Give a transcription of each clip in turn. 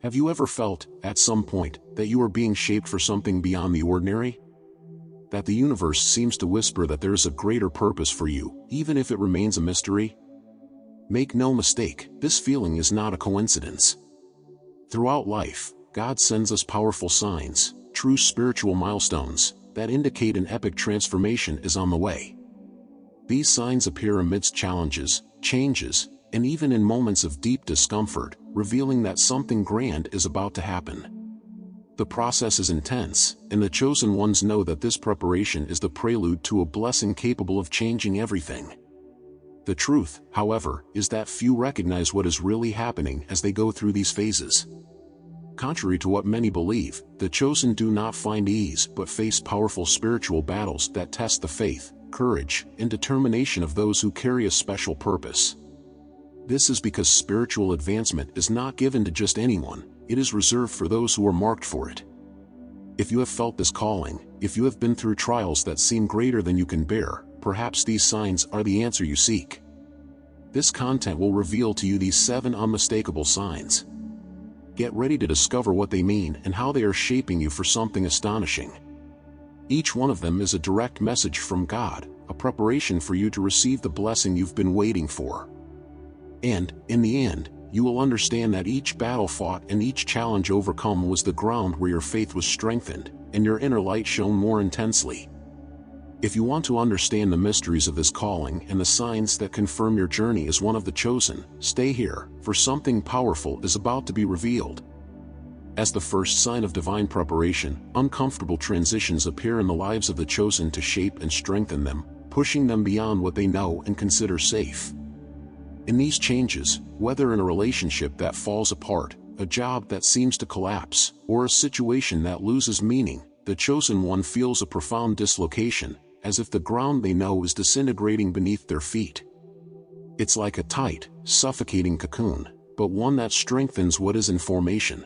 Have you ever felt, at some point, that you are being shaped for something beyond the ordinary? That the universe seems to whisper that there is a greater purpose for you, even if it remains a mystery? Make no mistake, this feeling is not a coincidence. Throughout life, God sends us powerful signs, true spiritual milestones, that indicate an epic transformation is on the way. These signs appear amidst challenges, changes, and even in moments of deep discomfort, revealing that something grand is about to happen. The process is intense, and the chosen ones know that this preparation is the prelude to a blessing capable of changing everything. The truth, however, is that few recognize what is really happening as they go through these phases. Contrary to what many believe, the chosen do not find ease but face powerful spiritual battles that test the faith, courage, and determination of those who carry a special purpose. This is because spiritual advancement is not given to just anyone, it is reserved for those who are marked for it. If you have felt this calling, if you have been through trials that seem greater than you can bear, perhaps these signs are the answer you seek. This content will reveal to you these 7 unmistakable signs. Get ready to discover what they mean and how they are shaping you for something astonishing. Each one of them is a direct message from God, a preparation for you to receive the blessing you've been waiting for. And, in the end, you will understand that each battle fought and each challenge overcome was the ground where your faith was strengthened, and your inner light shone more intensely. If you want to understand the mysteries of this calling and the signs that confirm your journey as one of the chosen, stay here, for something powerful is about to be revealed. As the first sign of divine preparation, uncomfortable transitions appear in the lives of the chosen to shape and strengthen them, pushing them beyond what they know and consider safe. In these changes, whether in a relationship that falls apart, a job that seems to collapse, or a situation that loses meaning, the chosen one feels a profound dislocation, as if the ground they know is disintegrating beneath their feet. It's like a tight, suffocating cocoon, but one that strengthens what is in formation.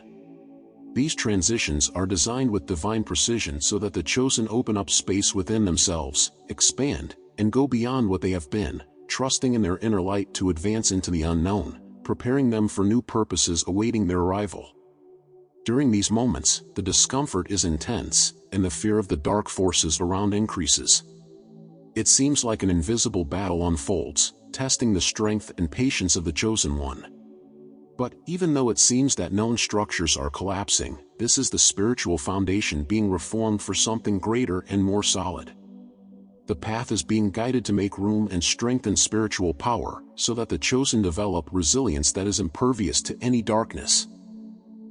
These transitions are designed with divine precision so that the chosen open up space within themselves, expand, and go beyond what they have been, trusting in their inner light to advance into the unknown, preparing them for new purposes awaiting their arrival. During these moments, the discomfort is intense, and the fear of the dark forces around increases. It seems like an invisible battle unfolds, testing the strength and patience of the chosen one. But even though it seems that known structures are collapsing, this is the spiritual foundation being reformed for something greater and more solid. The path is being guided to make room and strengthen spiritual power, so that the chosen develop resilience that is impervious to any darkness.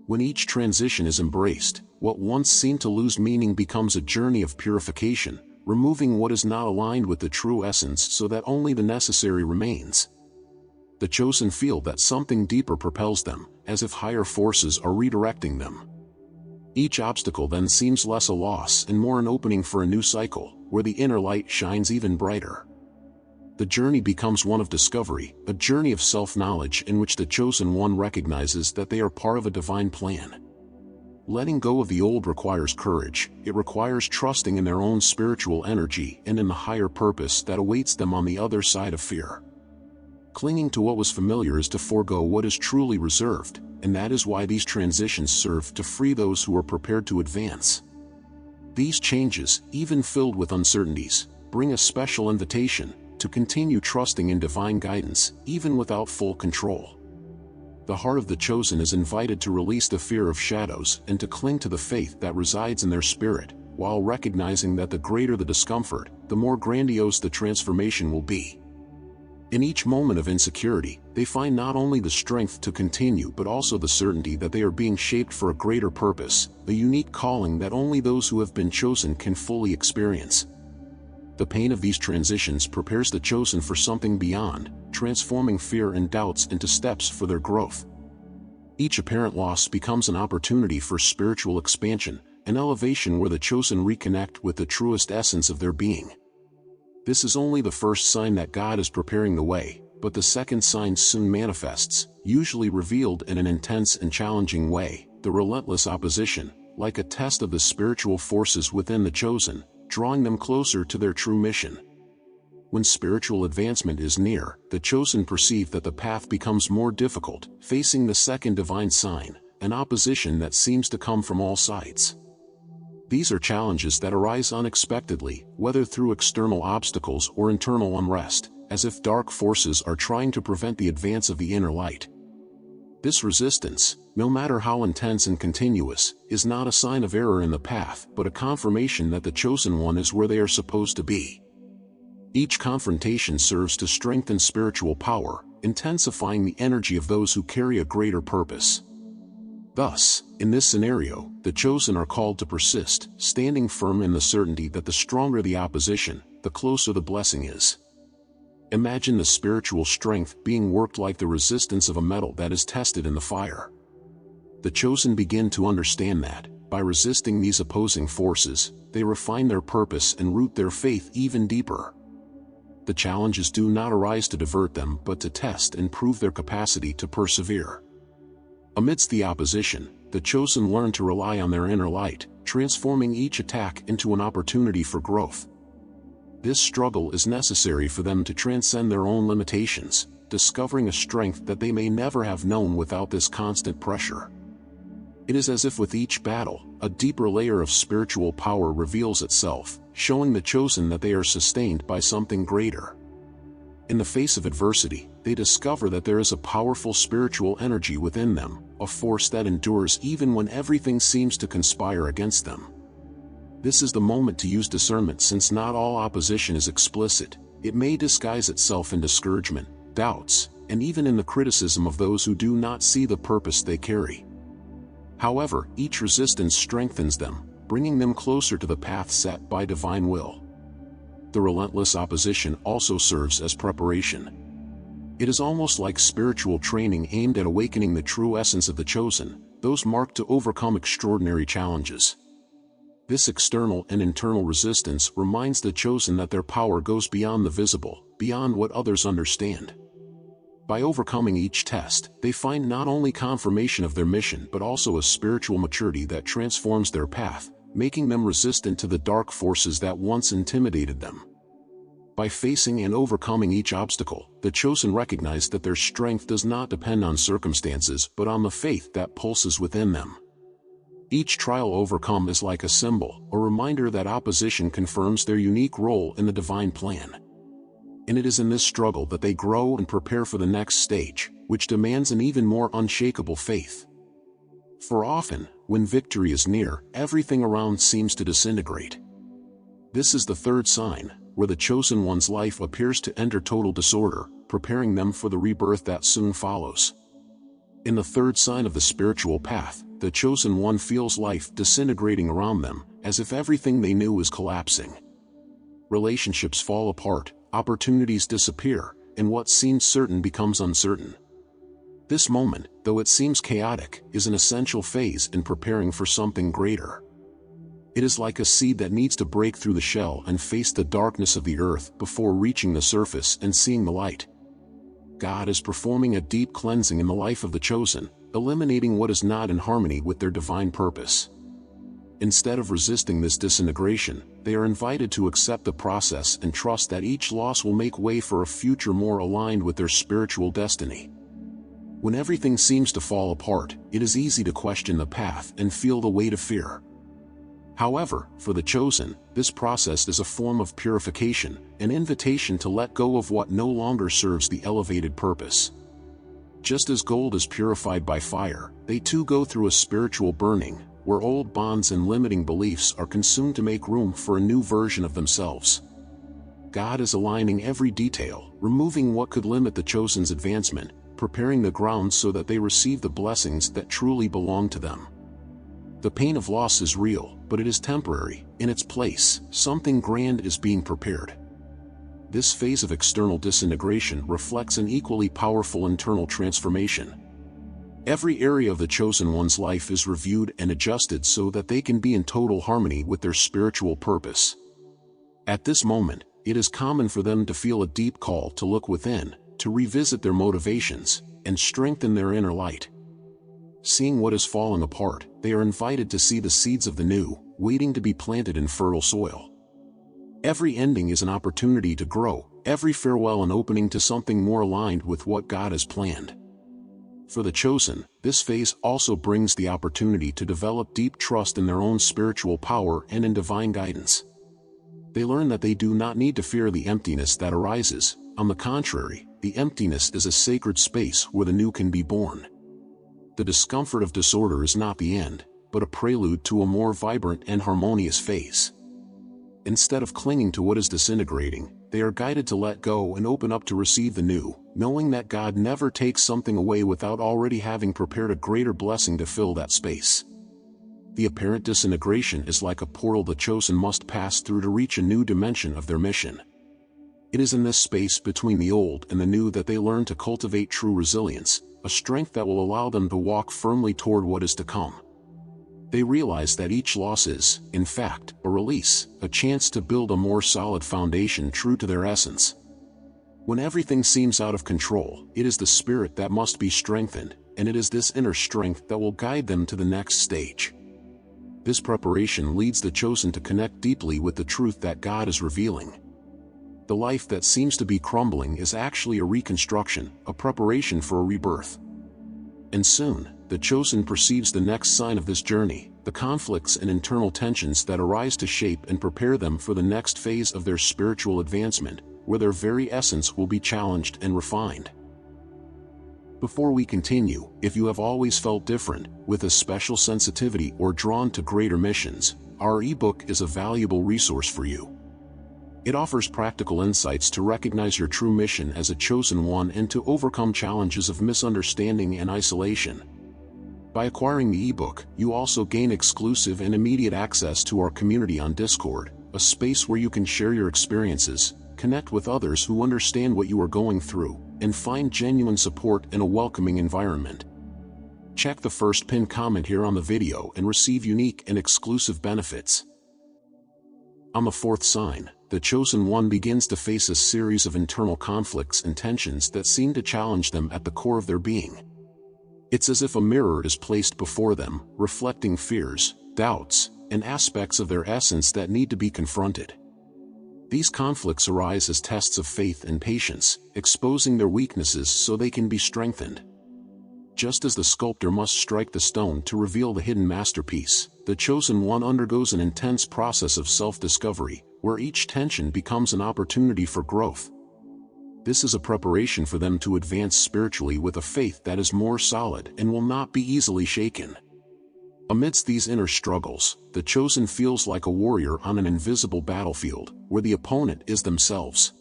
When each transition is embraced, what once seemed to lose meaning becomes a journey of purification, removing what is not aligned with the true essence so that only the necessary remains. The chosen feel that something deeper propels them, as if higher forces are redirecting them. Each obstacle then seems less a loss and more an opening for a new cycle, where the inner light shines even brighter. The journey becomes one of discovery, a journey of self-knowledge in which the chosen one recognizes that they are part of a divine plan. Letting go of the old requires courage, it requires trusting in their own spiritual energy and in the higher purpose that awaits them on the other side of fear. Clinging to what was familiar is to forego what is truly reserved, and that is why these transitions serve to free those who are prepared to advance. These changes, even filled with uncertainties, bring a special invitation to continue trusting in divine guidance, even without full control. The heart of the chosen is invited to release the fear of shadows and to cling to the faith that resides in their spirit, while recognizing that the greater the discomfort, the more grandiose the transformation will be. In each moment of insecurity, they find not only the strength to continue but also the certainty that they are being shaped for a greater purpose, a unique calling that only those who have been chosen can fully experience. The pain of these transitions prepares the chosen for something beyond, transforming fear and doubts into steps for their growth. Each apparent loss becomes an opportunity for spiritual expansion, an elevation where the chosen reconnect with the truest essence of their being. This is only the first sign that God is preparing the way, but the second sign soon manifests, usually revealed in an intense and challenging way, the relentless opposition, like a test of the spiritual forces within the chosen, drawing them closer to their true mission. When spiritual advancement is near, the chosen perceive that the path becomes more difficult, facing the second divine sign, and opposition that seems to come from all sides. These are challenges that arise unexpectedly, whether through external obstacles or internal unrest, as if dark forces are trying to prevent the advance of the inner light. This resistance, no matter how intense and continuous, is not a sign of error in the path but a confirmation that the chosen one is where they are supposed to be. Each confrontation serves to strengthen spiritual power, intensifying the energy of those who carry a greater purpose. Thus, in this scenario, the chosen are called to persist, standing firm in the certainty that the stronger the opposition, the closer the blessing is. Imagine the spiritual strength being worked like the resistance of a metal that is tested in the fire. The chosen begin to understand that, by resisting these opposing forces, they refine their purpose and root their faith even deeper. The challenges do not arise to divert them but to test and prove their capacity to persevere. Amidst the opposition, the chosen learn to rely on their inner light, transforming each attack into an opportunity for growth. This struggle is necessary for them to transcend their own limitations, discovering a strength that they may never have known without this constant pressure. It is as if with each battle, a deeper layer of spiritual power reveals itself, showing the chosen that they are sustained by something greater. In the face of adversity, they discover that there is a powerful spiritual energy within them, a force that endures even when everything seems to conspire against them. This is the moment to use discernment, since not all opposition is explicit. It may disguise itself in discouragement, doubts, and even in the criticism of those who do not see the purpose they carry. However, each resistance strengthens them, bringing them closer to the path set by divine will. The relentless opposition also serves as preparation. It is almost like spiritual training aimed at awakening the true essence of the chosen, those marked to overcome extraordinary challenges. This external and internal resistance reminds the chosen that their power goes beyond the visible, beyond what others understand. By overcoming each test, they find not only confirmation of their mission but also a spiritual maturity that transforms their path, making them resistant to the dark forces that once intimidated them. By facing and overcoming each obstacle, the chosen recognize that their strength does not depend on circumstances but on the faith that pulses within them. Each trial overcome is like a symbol, a reminder that opposition confirms their unique role in the divine plan. And it is in this struggle that they grow and prepare for the next stage, which demands an even more unshakable faith. For often, when victory is near, everything around seems to disintegrate. This is the third sign, where the chosen one's life appears to enter total disorder, preparing them for the rebirth that soon follows. In the third sign of the spiritual path, the chosen one feels life disintegrating around them, as if everything they knew is collapsing. Relationships fall apart, opportunities disappear, and what seems certain becomes uncertain. This moment, though it seems chaotic, is an essential phase in preparing for something greater. It is like a seed that needs to break through the shell and face the darkness of the earth before reaching the surface and seeing the light. God is performing a deep cleansing in the life of the chosen, eliminating what is not in harmony with their divine purpose. Instead of resisting this disintegration, they are invited to accept the process and trust that each loss will make way for a future more aligned with their spiritual destiny. When everything seems to fall apart, it is easy to question the path and feel the weight of fear. However, for the chosen, this process is a form of purification, an invitation to let go of what no longer serves the elevated purpose. Just as gold is purified by fire, they too go through a spiritual burning, where old bonds and limiting beliefs are consumed to make room for a new version of themselves. God is aligning every detail, removing what could limit the chosen's advancement, preparing the ground so that they receive the blessings that truly belong to them. The pain of loss is real, but it is temporary. In its place, something grand is being prepared. This phase of external disintegration reflects an equally powerful internal transformation. Every area of the chosen one's life is reviewed and adjusted so that they can be in total harmony with their spiritual purpose. At this moment, it is common for them to feel a deep call to look within, to revisit their motivations, and strengthen their inner light. Seeing what is falling apart, they are invited to see the seeds of the new, waiting to be planted in fertile soil. Every ending is an opportunity to grow, every farewell an opening to something more aligned with what God has planned. For the chosen, this phase also brings the opportunity to develop deep trust in their own spiritual power and in divine guidance. They learn that they do not need to fear the emptiness that arises. On the contrary, the emptiness is a sacred space where the new can be born. The discomfort of disorder is not the end, but a prelude to a more vibrant and harmonious phase. Instead of clinging to what is disintegrating, they are guided to let go and open up to receive the new, knowing that God never takes something away without already having prepared a greater blessing to fill that space. The apparent disintegration is like a portal the chosen must pass through to reach a new dimension of their mission. It is in this space between the old and the new that they learn to cultivate true resilience, a strength that will allow them to walk firmly toward what is to come. They realize that each loss is, in fact, a release, a chance to build a more solid foundation true to their essence. When everything seems out of control, it is the spirit that must be strengthened, and it is this inner strength that will guide them to the next stage. This preparation leads the chosen to connect deeply with the truth that God is revealing. The life that seems to be crumbling is actually a reconstruction, a preparation for a rebirth. And soon, the chosen perceives the next sign of this journey, the conflicts and internal tensions that arise to shape and prepare them for the next phase of their spiritual advancement, where their very essence will be challenged and refined. Before we continue, if you have always felt different, with a special sensitivity or drawn to greater missions, our ebook is a valuable resource for you. It offers practical insights to recognize your true mission as a chosen one and to overcome challenges of misunderstanding and isolation. By acquiring the ebook, you also gain exclusive and immediate access to our community on Discord, a space where you can share your experiences, connect with others who understand what you are going through, and find genuine support in a welcoming environment. Check the first pinned comment here on the video and receive unique and exclusive benefits. On the fourth sign, the chosen one begins to face a series of internal conflicts and tensions that seem to challenge them at the core of their being. It's as if a mirror is placed before them, reflecting fears, doubts, and aspects of their essence that need to be confronted. These conflicts arise as tests of faith and patience, exposing their weaknesses so they can be strengthened. Just as the sculptor must strike the stone to reveal the hidden masterpiece, the chosen one undergoes an intense process of self-discovery, where each tension becomes an opportunity for growth. This is a preparation for them to advance spiritually with a faith that is more solid and will not be easily shaken. Amidst these inner struggles, the chosen feels like a warrior on an invisible battlefield, where the opponent is themselves.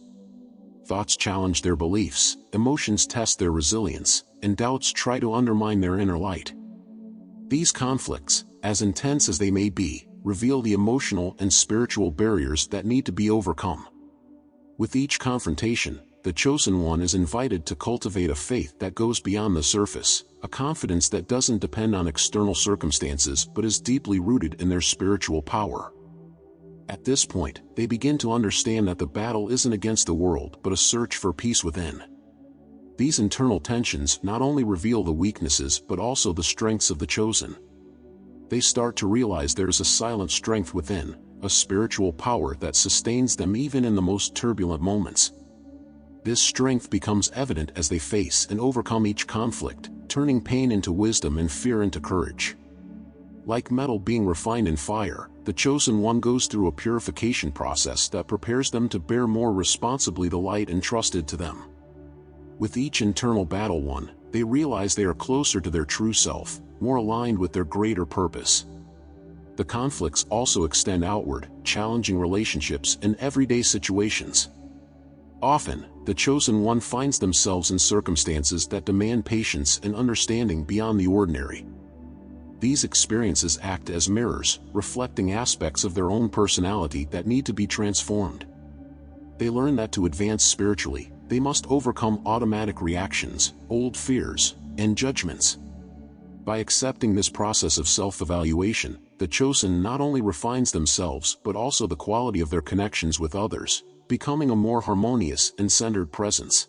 Thoughts challenge their beliefs, emotions test their resilience, and doubts try to undermine their inner light. These conflicts, as intense as they may be, reveal the emotional and spiritual barriers that need to be overcome. With each confrontation, the chosen one is invited to cultivate a faith that goes beyond the surface, a confidence that doesn't depend on external circumstances but is deeply rooted in their spiritual power. At this point, they begin to understand that the battle isn't against the world but a search for peace within. These internal tensions not only reveal the weaknesses but also the strengths of the chosen. They start to realize there is a silent strength within, a spiritual power that sustains them even in the most turbulent moments. This strength becomes evident as they face and overcome each conflict, turning pain into wisdom and fear into courage. Like metal being refined in fire, the chosen one goes through a purification process that prepares them to bear more responsibly the light entrusted to them. With each internal battle won, they realize they are closer to their true self, more aligned with their greater purpose. The conflicts also extend outward, challenging relationships and everyday situations. Often, the chosen one finds themselves in circumstances that demand patience and understanding beyond the ordinary. These experiences act as mirrors, reflecting aspects of their own personality that need to be transformed. They learn that to advance spiritually, they must overcome automatic reactions, old fears, and judgments. By accepting this process of self-evaluation, the chosen not only refines themselves but also the quality of their connections with others, becoming a more harmonious and centered presence.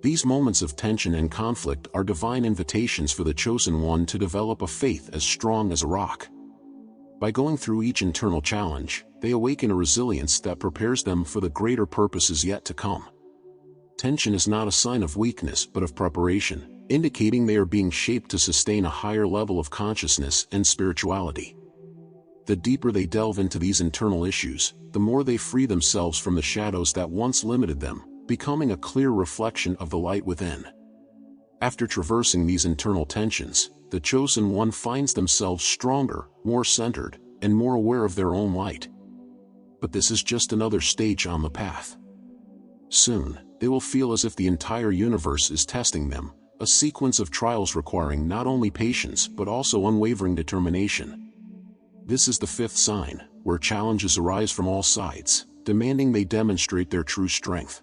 These moments of tension and conflict are divine invitations for the chosen one to develop a faith as strong as a rock. By going through each internal challenge, they awaken a resilience that prepares them for the greater purposes yet to come. Tension is not a sign of weakness but of preparation, indicating they are being shaped to sustain a higher level of consciousness and spirituality. The deeper they delve into these internal issues, the more they free themselves from the shadows that once limited them, becoming a clear reflection of the light within. After traversing these internal tensions, the Chosen One finds themselves stronger, more centered, and more aware of their own light. But this is just another stage on the path. Soon, they will feel as if the entire universe is testing them, a sequence of trials requiring not only patience but also unwavering determination. This is the fifth sign, where challenges arise from all sides, demanding they demonstrate their true strength.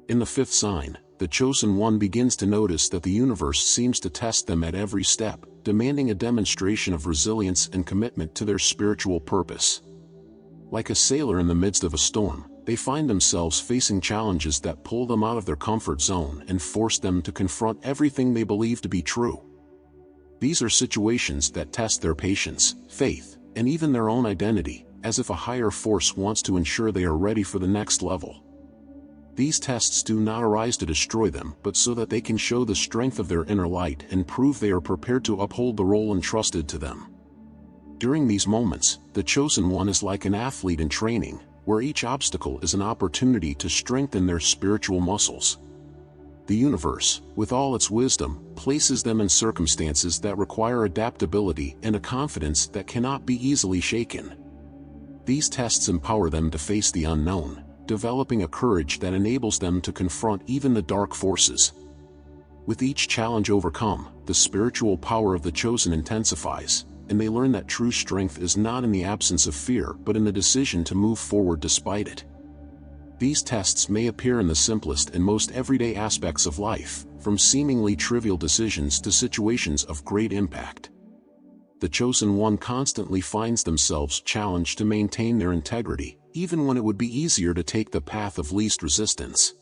In the fifth sign, the Chosen One begins to notice that the universe seems to test them at every step, demanding a demonstration of resilience and commitment to their spiritual purpose. Like a sailor in the midst of a storm, they find themselves facing challenges that pull them out of their comfort zone and force them to confront everything they believe to be true. These are situations that test their patience, faith, and even their own identity, as if a higher force wants to ensure they are ready for the next level. These tests do not arise to destroy them, but so that they can show the strength of their inner light and prove they are prepared to uphold the role entrusted to them. During these moments, the Chosen One is like an athlete in training, where each obstacle is an opportunity to strengthen their spiritual muscles. The universe, with all its wisdom, places them in circumstances that require adaptability and a confidence that cannot be easily shaken. These tests empower them to face the unknown, developing a courage that enables them to confront even the dark forces. With each challenge overcome, the spiritual power of the Chosen intensifies, and they learn that true strength is not in the absence of fear but in the decision to move forward despite it. These tests may appear in the simplest and most everyday aspects of life, from seemingly trivial decisions to situations of great impact. The Chosen One constantly finds themselves challenged to maintain their integrity, even when it would be easier to take the path of least resistance.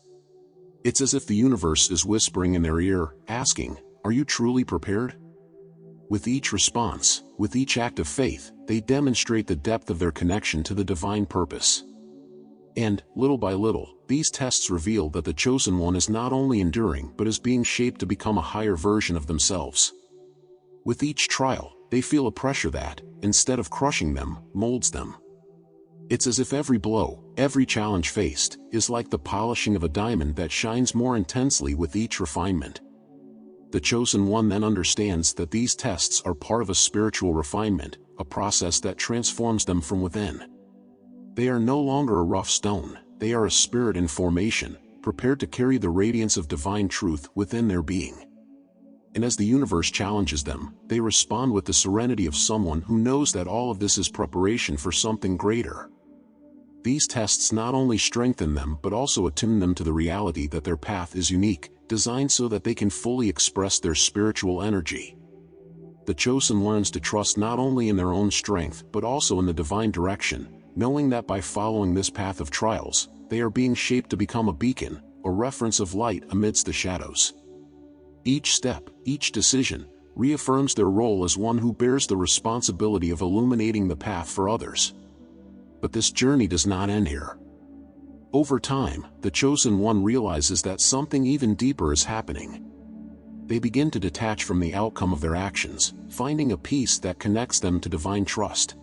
It's as if the universe is whispering in their ear, asking, "Are you truly prepared?" With each response, with each act of faith, they demonstrate the depth of their connection to the divine purpose. And, little by little, these tests reveal that the Chosen One is not only enduring but is being shaped to become a higher version of themselves. With each trial, they feel a pressure that, instead of crushing them, molds them. It's as if every blow, every challenge faced, is like the polishing of a diamond that shines more intensely with each refinement. The Chosen One then understands that these tests are part of a spiritual refinement, a process that transforms them from within. They are no longer a rough stone, they are a spirit in formation, prepared to carry the radiance of divine truth within their being. And as the universe challenges them, they respond with the serenity of someone who knows that all of this is preparation for something greater. These tests not only strengthen them but also attune them to the reality that their path is unique, designed so that they can fully express their spiritual energy. The Chosen learns to trust not only in their own strength but also in the divine direction, knowing that by following this path of trials, they are being shaped to become a beacon, a reference of light amidst the shadows. Each step, each decision, reaffirms their role as one who bears the responsibility of illuminating the path for others. But this journey does not end here. Over time, the Chosen One realizes that something even deeper is happening. They begin to detach from the outcome of their actions, finding a peace that connects them to divine trust.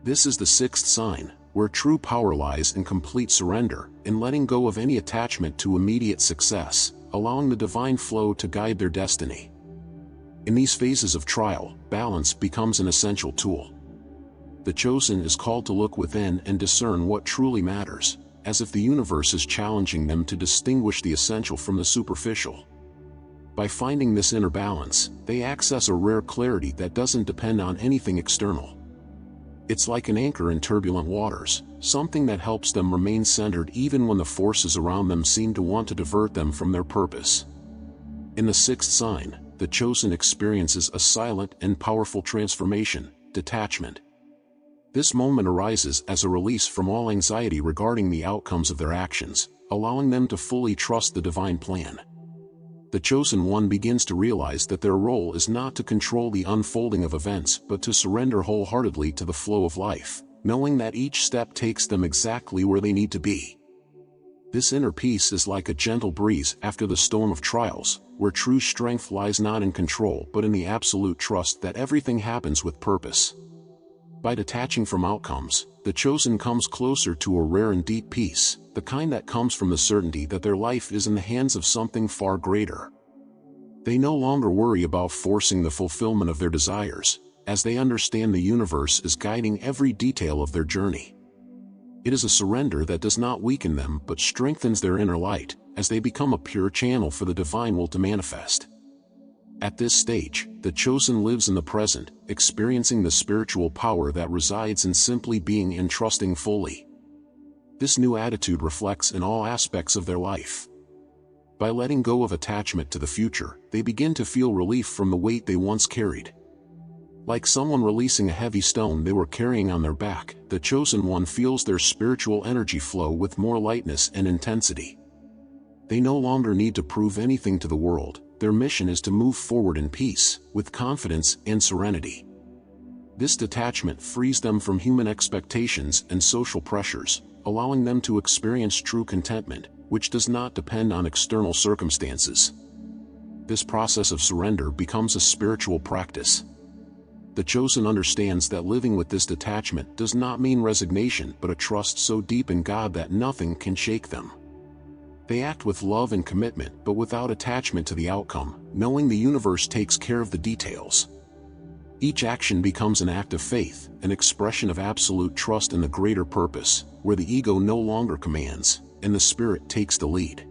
This is the sixth sign, where true power lies in complete surrender, in letting go of any attachment to immediate success, allowing the divine flow to guide their destiny. In these phases of trial, balance becomes an essential tool. The Chosen is called to look within and discern what truly matters, as if the universe is challenging them to distinguish the essential from the superficial. By finding this inner balance, they access a rare clarity that doesn't depend on anything external. It's like an anchor in turbulent waters, something that helps them remain centered even when the forces around them seem to want to divert them from their purpose. In the sixth sign, the Chosen experiences a silent and powerful transformation, detachment. This moment arises as a release from all anxiety regarding the outcomes of their actions, allowing them to fully trust the divine plan. The Chosen One begins to realize that their role is not to control the unfolding of events but to surrender wholeheartedly to the flow of life, knowing that each step takes them exactly where they need to be. This inner peace is like a gentle breeze after the storm of trials, where true strength lies not in control but in the absolute trust that everything happens with purpose. By detaching from outcomes, the chosen comes closer to a rare and deep peace, the kind that comes from the certainty that their life is in the hands of something far greater. They no longer worry about forcing the fulfillment of their desires, as they understand the universe is guiding every detail of their journey. It is a surrender that does not weaken them but strengthens their inner light, as they become a pure channel for the divine will to manifest. At this stage, the chosen lives in the present, experiencing the spiritual power that resides in simply being and trusting fully. This new attitude reflects in all aspects of their life. By letting go of attachment to the future, they begin to feel relief from the weight they once carried. Like someone releasing a heavy stone they were carrying on their back, the chosen one feels their spiritual energy flow with more lightness and intensity. They no longer need to prove anything to the world. Their mission is to move forward in peace, with confidence and serenity. This detachment frees them from human expectations and social pressures, allowing them to experience true contentment, which does not depend on external circumstances. This process of surrender becomes a spiritual practice. The chosen understands that living with this detachment does not mean resignation but a trust so deep in God that nothing can shake them. They act with love and commitment but without attachment to the outcome, knowing the universe takes care of the details. Each action becomes an act of faith, an expression of absolute trust in the greater purpose, where the ego no longer commands, and the spirit takes the lead.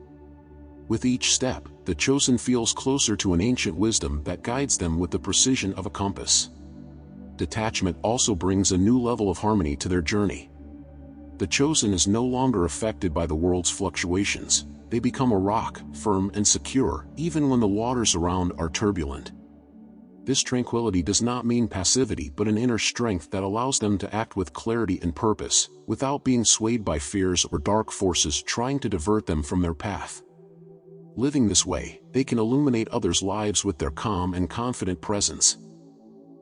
With each step, the chosen feels closer to an ancient wisdom that guides them with the precision of a compass. Detachment also brings a new level of harmony to their journey. The chosen is no longer affected by the world's fluctuations. They become a rock, firm and secure, even when the waters around are turbulent. This tranquility does not mean passivity but an inner strength that allows them to act with clarity and purpose, without being swayed by fears or dark forces trying to divert them from their path. Living this way, they can illuminate others' lives with their calm and confident presence.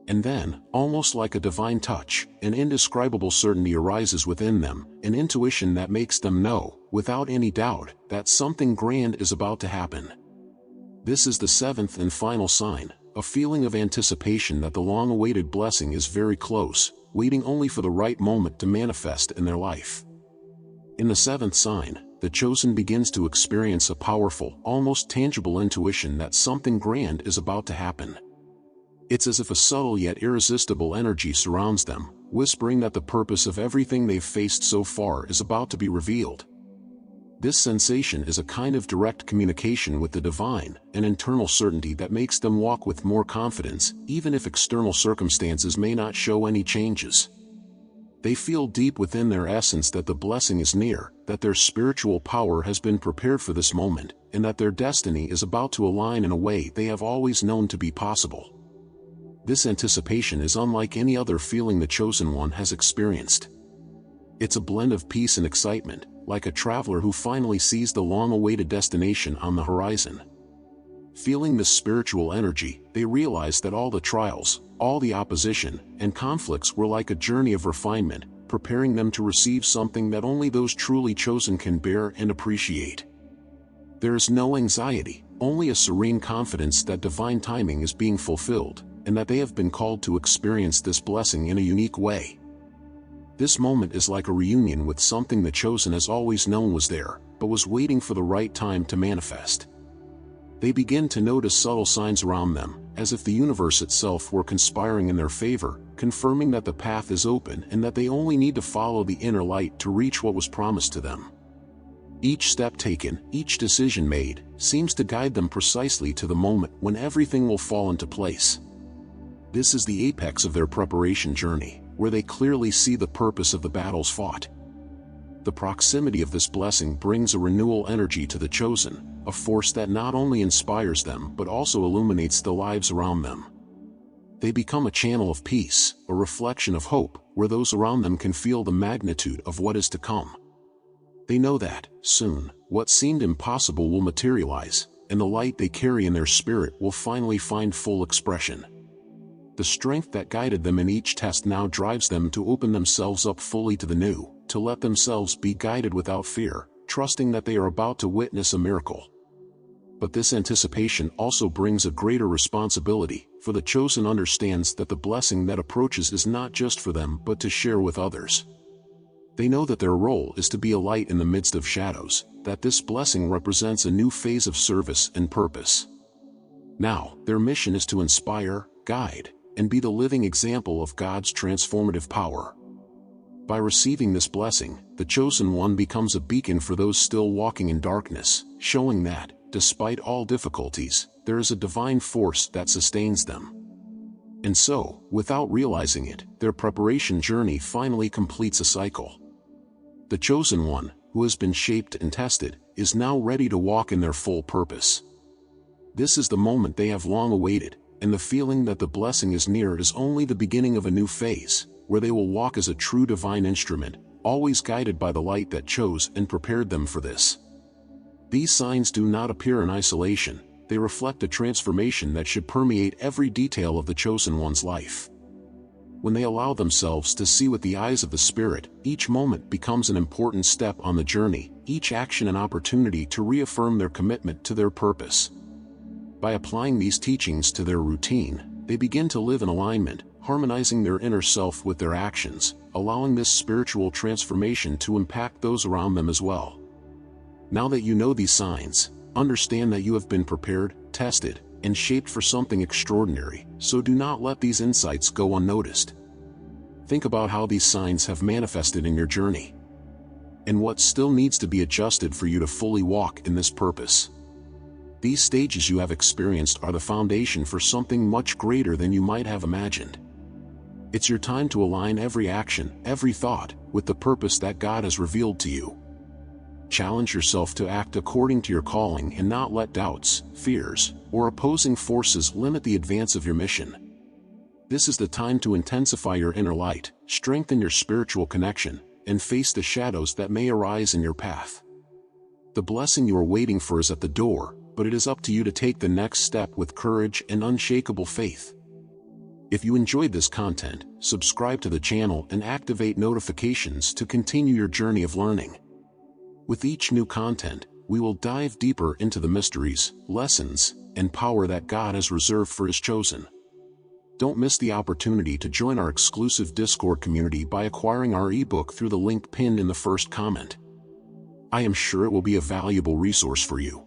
And then, almost like a divine touch, an indescribable certainty arises within them, an intuition that makes them know, without any doubt, that something grand is about to happen. This is the seventh and final sign, a feeling of anticipation that the long-awaited blessing is very close, waiting only for the right moment to manifest in their life. In the seventh sign, the chosen begins to experience a powerful, almost tangible intuition that something grand is about to happen. It's as if a subtle yet irresistible energy surrounds them, whispering that the purpose of everything they've faced so far is about to be revealed. This sensation is a kind of direct communication with the divine, an internal certainty that makes them walk with more confidence, even if external circumstances may not show any changes. They feel deep within their essence that the blessing is near, that their spiritual power has been prepared for this moment, and that their destiny is about to align in a way they have always known to be possible. This anticipation is unlike any other feeling the chosen one has experienced. It's a blend of peace and excitement, like a traveler who finally sees the long-awaited destination on the horizon. Feeling this spiritual energy, they realize that all the trials, all the opposition, and conflicts were like a journey of refinement, preparing them to receive something that only those truly chosen can bear and appreciate. There is no anxiety, only a serene confidence that divine timing is being fulfilled, and that they have been called to experience this blessing in a unique way. This moment is like a reunion with something the chosen has always known was there, but was waiting for the right time to manifest. They begin to notice subtle signs around them, as if the universe itself were conspiring in their favor, confirming that the path is open and that they only need to follow the inner light to reach what was promised to them. Each step taken, each decision made, seems to guide them precisely to the moment when everything will fall into place. This is the apex of their preparation journey, where they clearly see the purpose of the battles fought. The proximity of this blessing brings a renewal energy to the chosen, a force that not only inspires them but also illuminates the lives around them. They become a channel of peace, a reflection of hope, where those around them can feel the magnitude of what is to come. They know that, soon, what seemed impossible will materialize, and the light they carry in their spirit will finally find full expression. The strength that guided them in each test now drives them to open themselves up fully to the new, to let themselves be guided without fear, trusting that they are about to witness a miracle. But this anticipation also brings a greater responsibility, for the chosen understands that the blessing that approaches is not just for them but to share with others. They know that their role is to be a light in the midst of shadows, that this blessing represents a new phase of service and purpose. Now, their mission is to inspire, guide, and be the living example of God's transformative power. By receiving this blessing, the chosen one becomes a beacon for those still walking in darkness, showing that, despite all difficulties, there is a divine force that sustains them. And so, without realizing it, their preparation journey finally completes a cycle. The chosen one, who has been shaped and tested, is now ready to walk in their full purpose. This is the moment they have long awaited, and the feeling that the blessing is near is only the beginning of a new phase, where they will walk as a true divine instrument, always guided by the light that chose and prepared them for this. These signs do not appear in isolation, they reflect a transformation that should permeate every detail of the chosen one's life. When they allow themselves to see with the eyes of the Spirit, each moment becomes an important step on the journey, each action an opportunity to reaffirm their commitment to their purpose. By applying these teachings to their routine, they begin to live in alignment, harmonizing their inner self with their actions, allowing this spiritual transformation to impact those around them as well. Now that you know these signs, understand that you have been prepared, tested, and shaped for something extraordinary, so do not let these insights go unnoticed. Think about how these signs have manifested in your journey, and what still needs to be adjusted for you to fully walk in this purpose. These stages you have experienced are the foundation for something much greater than you might have imagined. It's your time to align every action, every thought, with the purpose that God has revealed to you. Challenge yourself to act according to your calling and not let doubts, fears, or opposing forces limit the advance of your mission. This is the time to intensify your inner light, strengthen your spiritual connection, and face the shadows that may arise in your path. The blessing you are waiting for is at the door, but it is up to you to take the next step with courage and unshakable faith. If you enjoyed this content, subscribe to the channel and activate notifications to continue your journey of learning. With each new content, we will dive deeper into the mysteries, lessons, and power that God has reserved for His chosen. Don't miss the opportunity to join our exclusive Discord community by acquiring our ebook through the link pinned in the first comment. I am sure it will be a valuable resource for you.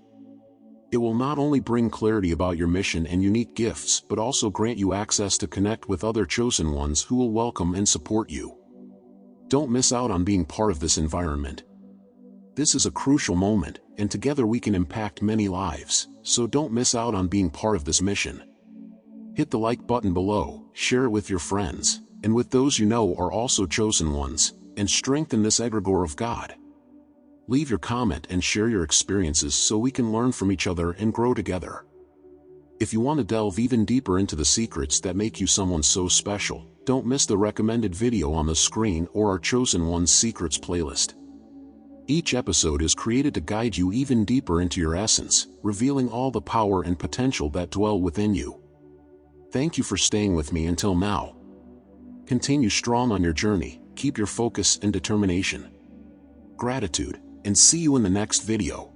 It will not only bring clarity about your mission and unique gifts but also grant you access to connect with other chosen ones who will welcome and support you. Don't miss out on being part of this environment. This is a crucial moment, and together we can impact many lives, so don't miss out on being part of this mission. Hit the like button below, share it with your friends, and with those you know are also chosen ones, and strengthen this egregore of God. Leave your comment and share your experiences so we can learn from each other and grow together. If you want to delve even deeper into the secrets that make you someone so special, don't miss the recommended video on the screen or our Chosen One's Secrets playlist. Each episode is created to guide you even deeper into your essence, revealing all the power and potential that dwell within you. Thank you for staying with me until now. Continue strong on your journey, keep your focus and determination. Gratitude, and see you in the next video.